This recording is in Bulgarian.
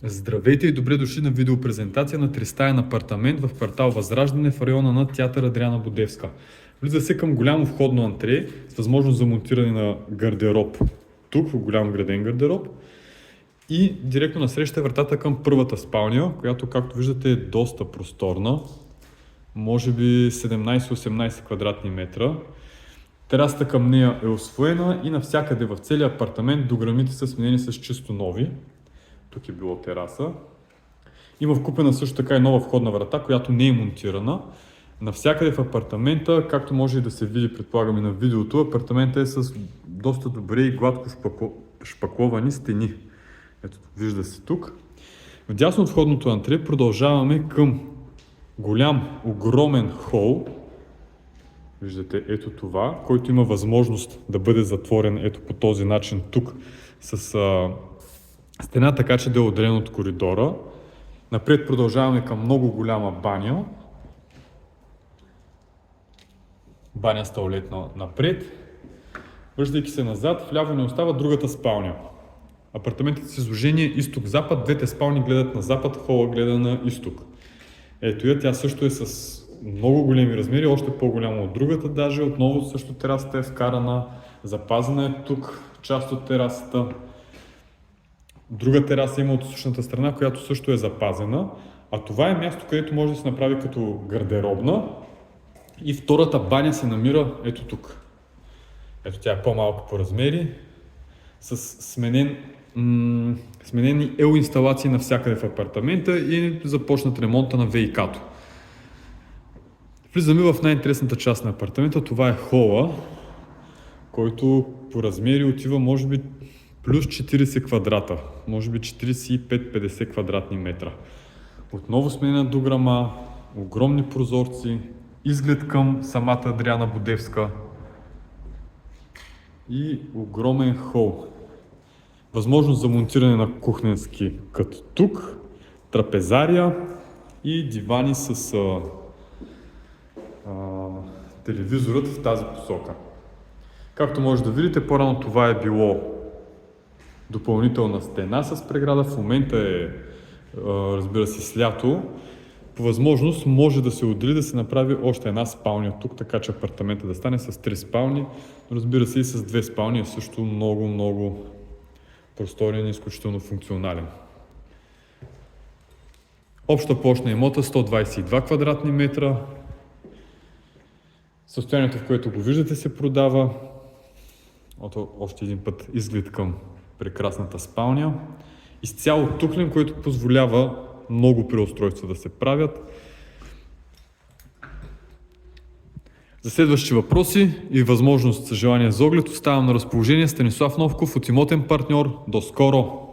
Здравейте и добре дошли на видеопрезентация на тристаен апартамент в квартал Възраждане в района на театър Адриана Будевска. Влиза се към голямо входно антре с възможност за монтиране на гардероб. Тук в голям граден гардероб. И директно насреща е вратата към първата спалня, която, както виждате, е доста просторна. Може би 17-18 квадратни метра. Терасата към нея е освоена и навсякъде в целия апартамент дограмите са сменени с чисто нови. Тук е било тераса. Има вкупена също така и нова входна врата, която не е монтирана. Навсякъде в апартамента, както може и да се види, предполагаме на видеото, апартамента е с доста добре и гладко шпакловани стени. Ето, вижда се тук. Вдясно от входното антре продължаваме към голям, огромен хол. Виждате ето това, който има възможност да бъде затворен ето по този начин тук с стена, така че да е отделен от коридора. Напред продължаваме към много голяма баня. Баня с тоалетна напред. Връщайки се назад, вляво не остава другата спалня. Апартаментът с изложение изток-запад, двете спални гледат на запад, хола гледа на изток. Ето я, тя също е с много големи размери, още по-голяма от другата, даже отново също терасата е вкарана, запазена е тук част от терасата. Друга тераса има от източната страна, която също е запазена, а това е място, където може да се направи като гардеробна и втората баня се намира ето тук. Ето тя е по-малко по размери, с сменени ел инсталации навсякъде в апартамента и започнат ремонта на ВИК-то. Влизаме в най-интересната част на апартамента, това е хола, който по размери отива може би плюс 40 квадрата, може би 45-50 квадратни метра. Отново сменена дограма, огромни прозорци, изглед към самата Адриана Будевска и огромен хол. Възможност за монтиране на кухненски кът тук, трапезария и дивани с телевизорът в тази посока. Както може да видите, по-рано това е било допълнителна стена с преграда, в момента е, разбира се, с лято. По възможност може да се отдели да се направи още една спалня тук, така че апартамента да стане с 3 спални, но разбира се и с 2 спални е също много просторен и изключително функционален. Обща площ на имота 122 квадратни метра. Състоянието, в което го виждате, се продава. Още един път изглед към прекрасната спалня. Изцяло тухлен, което позволява много преустройства да се правят. За следващи въпроси и възможност за желание за оглед оставам на разположение Станислав Новков от имотен партньор. До скоро!